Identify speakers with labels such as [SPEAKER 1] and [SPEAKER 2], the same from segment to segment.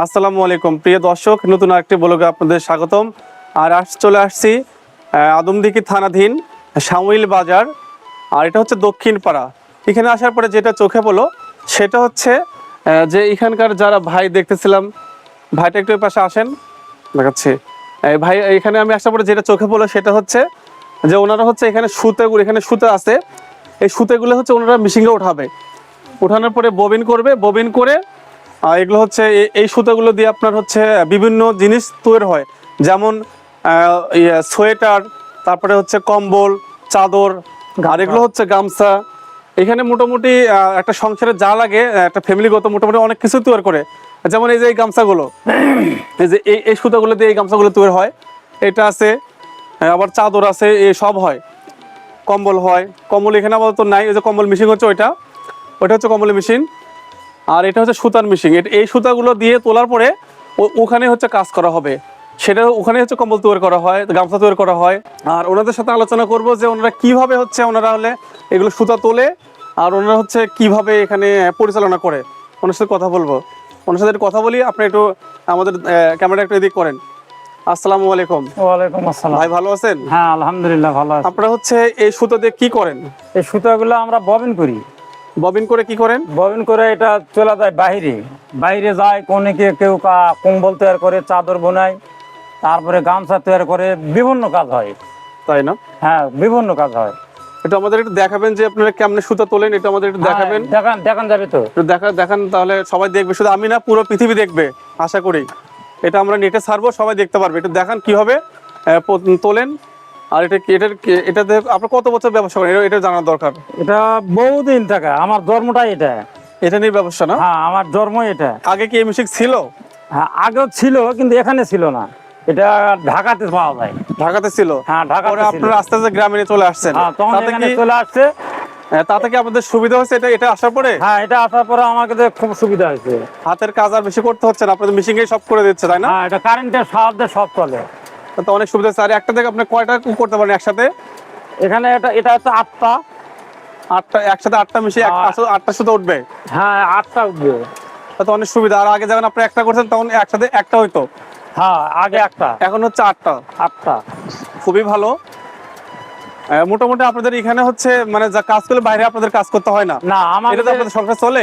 [SPEAKER 1] আসসালামু আলাইকুম প্রিয় দর্শক, নতুন আরেকটি ব্লগে আপনাদের স্বাগতম। আর চলে আসছি আদমদীঘি থানাধীন সামুইল বাজার, আর এটা হচ্ছে দক্ষিণ পাড়া। এখানে আসার পরে যেটা চোখে পড়লো সেটা হচ্ছে যে এখানকার যারা ভাই দেখতেছিলাম, ভাইটা একটু পাশে আসেন, দেখাচ্ছি। ভাই এখানে আমি আসার পরে যেটা চোখে পড়লো সেটা হচ্ছে যে ওনারা হচ্ছে এখানে এখানে সুতো আছে। এই সুতোগুলো হচ্ছে ওনারা মেশিনে উঠাবে, উঠানোর পরে ববিন করবে, ববিন করে এগুলো হচ্ছে এই সুতোগুলো দিয়ে আপনার হচ্ছে বিভিন্ন জিনিস তৈরি হয়, যেমন সোয়েটার, তারপরে হচ্ছে কম্বল, চাদর, আর এগুলো হচ্ছে গামছা। এখানে মোটামুটি একটা সংসারে যা লাগে, একটা ফ্যামিলিগত মোটামুটি অনেক কিছু তৈরি করে। যেমন এই যে এই গামছাগুলো, এই যে এই সুতোগুলো দিয়ে এই গামছাগুলো তৈরি হয়, এটা আছে। আবার চাদর আছে, এই সব হয়। কম্বল হয়, কম্বল এখানে আপাতত নাই। ওই যে কম্বল মেশিন হচ্ছে ওইটা হচ্ছে কম্বল মেশিন। আর এটা হচ্ছে সুতার মেশিন। এই সুতাগুলো দিয়ে তোলার পরে ওখানে হচ্ছে কাজ করা হবে, সেটা ওখানে হচ্ছে কম্বল তৈরি করা হয়, গামছা তৈরি করা হয়। আর ওনাদের সাথে আলোচনা করব যে ওনারা কিভাবে হচ্ছে ওনারা হলে এগুলো সুতা তোলে, আর ওনারা হচ্ছে কিভাবে এখানে পরিচালনা করে। ওনার সাথে কথা বলবো, ওনার সাথে একটু কথা বলি। আপনি একটু আমাদের ক্যামেরা একটু এদিক করেন। আসসালামু আলাইকুম।
[SPEAKER 2] ওয়ালাইকুম আসসালাম।
[SPEAKER 1] ভাই ভালো আছেন?
[SPEAKER 2] হ্যাঁ আলহামদুলিল্লাহ ভালো আছি।
[SPEAKER 1] আপনারা হচ্ছে এই সুতা দিয়ে কি করেন?
[SPEAKER 2] এই সুতাগুলো আমরা ববিন করি।
[SPEAKER 1] ববিন করে কি করেন?
[SPEAKER 2] ববিন করে এটা চলে যায় বাইরে, বাইরে যায় অনেকে, কেউ কম্বল তৈরি করে, চাদর বোনায়, তারপরে গামছা তৈরি করে, বিভিন্ন কাজ হয়।
[SPEAKER 1] তাই না?
[SPEAKER 2] হ্যাঁ বিভিন্ন কাজ হয়।
[SPEAKER 1] এটা আমাদের একটু দেখাবেন যে আপনারা কেমনে সুতা তোলেন, এটা আমাদের একটু দেখাবেন।
[SPEAKER 2] দেখান দেখান যাবে তো?
[SPEAKER 1] একটু দেখান, তাহলে সবাই দেখবে। শুধু আমি না, পুরো পৃথিবী দেখবে আশা করি। এটা আমরা নেটে ছাড়বো, সবাই দেখতে পারবে। একটু দেখান কিভাবে তোলেন। আর এটাতে আপনার কত বছর ব্যবসা করেন, এটা জানার দরকার।
[SPEAKER 2] এটা বহুদিন থেকে, আমার জন্মটাই এটা।
[SPEAKER 1] এটা নিয়ে ব্যবসা না?
[SPEAKER 2] হ্যাঁ আমার জন্ম এটা।
[SPEAKER 1] আগে কি এই মিউজিক ছিল?
[SPEAKER 2] হ্যাঁ আগেও ছিল, কিন্তু এখানে ছিল না। এটা ঢাকাতে পাওয়া যায়।
[SPEAKER 1] ঢাকাতে ছিল?
[SPEAKER 2] হ্যাঁ ঢাকাতে ছিল।
[SPEAKER 1] আপনারা আস্তে আস্তে গ্রামে নিয়ে চলে আসছেন।
[SPEAKER 2] হ্যাঁ তখন
[SPEAKER 1] তাতে
[SPEAKER 2] এখানে
[SPEAKER 1] কি
[SPEAKER 2] চলে আসছে।
[SPEAKER 1] তাতে কি আপনাদের সুবিধা হচ্ছে এটা আসার পরে?
[SPEAKER 2] হ্যাঁ এটা আসার পরে আমাকে খুব সুবিধা হয়েছে।
[SPEAKER 1] হাতের কাজ আর বেশি করতে হচ্ছে না, আপনাদের মেশিনে সব করে দিচ্ছে, তাই না?
[SPEAKER 2] হ্যাঁ এটা কারেন্টের সাহায্যে সব চলে।
[SPEAKER 1] তো অনেক সুবিধা হচ্ছে। আর একটা থেকে আপনি কয়টা করতে পারেন একসাথে?
[SPEAKER 2] এখানে এটা হচ্ছে আটটা
[SPEAKER 1] একসাথে আটটা মেশিন, আটটা সুতো উঠবে?
[SPEAKER 2] হ্যাঁ আটটা উঠবে।
[SPEAKER 1] তো অনেক সুবিধা। আর আগে যখন আপনি একটা করছেন তখন একসাথে একটা হইতো?
[SPEAKER 2] হ্যাঁ আগে একটা,
[SPEAKER 1] এখন হচ্ছে আটটা।
[SPEAKER 2] আটটা।
[SPEAKER 1] খুবই ভালো। মোটামুটি আপনাদের এখানে হচ্ছে মানে যা কাজ করলে বাইরে আপনাদের কাজ করতে হয় না?
[SPEAKER 2] না আমাদের
[SPEAKER 1] এটা তো আপনাদের সংসার চলে?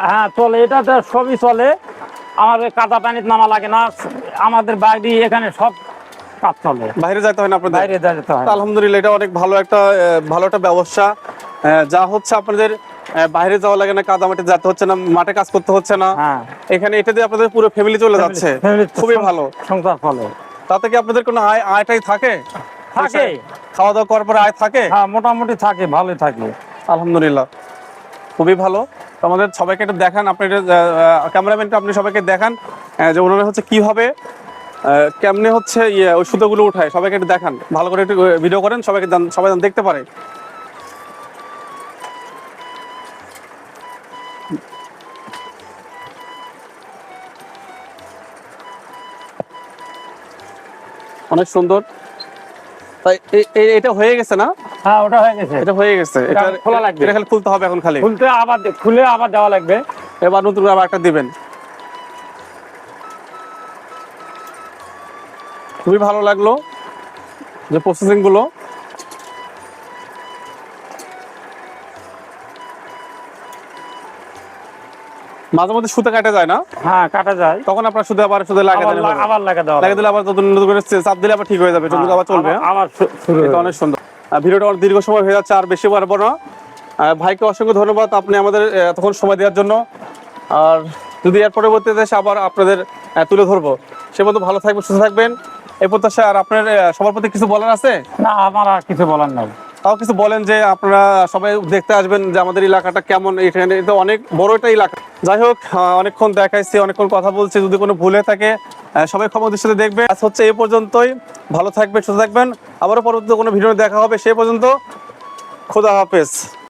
[SPEAKER 2] হ্যাঁ চলে, এটাতে সবই চলে। আমাদের কাদা পানিতে নামা লাগে না, আমাদের বাড়ি এখানে সব কাজ চলে।
[SPEAKER 1] বাইরে যেতে হয় না আপনাদের?
[SPEAKER 2] বাইরে যেতে হয়।
[SPEAKER 1] আলহামদুলিল্লাহ, এটা অনেক ভালো একটা ব্যবসা। যা হচ্ছে আপনাদের বাইরে যাওয়া লাগে না, কাদা মাটি যেতে হচ্ছে না, মাঠে কাজ করতে হচ্ছে না।
[SPEAKER 2] হ্যাঁ
[SPEAKER 1] এখানে এটা দিয়ে আপনাদের পুরো ফ্যামিলি চলে যাচ্ছে। খুবই ভালো।
[SPEAKER 2] সংসার চলে।
[SPEAKER 1] তাতে কি আপনাদের কোনো আয়টাই থাকে?
[SPEAKER 2] থাকে।
[SPEAKER 1] খাওয়া দাওয়া করার পরে আয় থাকে?
[SPEAKER 2] হ্যাঁ মোটামুটি থাকে, ভালোই থাকে।
[SPEAKER 1] আলহামদুলিল্লাহ, খুবই ভালো। তো আমাদের সবাইকে একটু দেখান, আপনি ক্যামেরাম্যানটা আপনি সবাইকে দেখান যে ওনারা হচ্ছে কিভাবে কেমনে হচ্ছে ওই সুতোগুলো উঠায়। সবাইকে একটু দেখান, ভালো করে একটু ভিডিও করেন, সবাই যেন দেখতে পারে। অনেক সুন্দর। তাই এটা হয়ে গেছে না?
[SPEAKER 2] হ্যাঁ ওটা হয়ে গেছে।
[SPEAKER 1] এটা হয়ে গেছে।
[SPEAKER 2] এটা খোলা লাগবে।
[SPEAKER 1] এটা খালি খুলতে হবে এখন, খালি
[SPEAKER 2] খুলে আবার দেওয়া লাগবে।
[SPEAKER 1] এবার নতুন করে আবার একটা দিবেন। খুবই ভালো লাগলো যে প্রসেসিং গুলো। মাঝে মধ্যে সুতা কাটা যায় না?
[SPEAKER 2] হ্যাঁ কাটা যায়।
[SPEAKER 1] তখন আপনার সুতা লাগা দিলে
[SPEAKER 2] আবার লাগা দেওয়া
[SPEAKER 1] লাগিয়ে দিলে আবার নতুন করে চাপ দিলে আবার ঠিক হয়ে যাবে, আবার চলবে।
[SPEAKER 2] আবার শুরু।
[SPEAKER 1] এটা অনেক সুন্দর। ভিডিওটা অনেক দীর্ঘ সময় হয়ে যাচ্ছে, আর বেশি বাড়বো না। ভাইকে অসংখ্য ধন্যবাদ আপনি আমাদের এতক্ষণ সময় দেওয়ার জন্য। আর যদি এর পরবর্তীতে এসে আবার আপনাদের তুলে ধরবো, সে মতো ভালো থাকবেন, সুস্থ থাকবেন, এই প্রত্যাশা। আর আপনার সবার প্রতি কিছু বলার আছে?
[SPEAKER 2] না আমার আর কিছু বলার নাই।
[SPEAKER 1] তাও কিছু বলেন যে আপনারা সবাই দেখতে আসবেন যে আমাদের এলাকাটা কেমন। এখানে এটা অনেক বড় একটা এলাকা। যাই হোক, অনেকক্ষণ দেখাইছি, অনেকক্ষণ কথা বলছি, যদি কোনো ভুলে থাকে সবাই ক্ষমা দৃষ্টিতে দেখবে। আজ হচ্ছে এই পর্যন্তই। ভালো থাকবেন, সুস্থ থাকবেন। আবারও পরবর্তী কোনো ভিডিও দেখা হবে। সেই পর্যন্ত খোদা হাফেজ।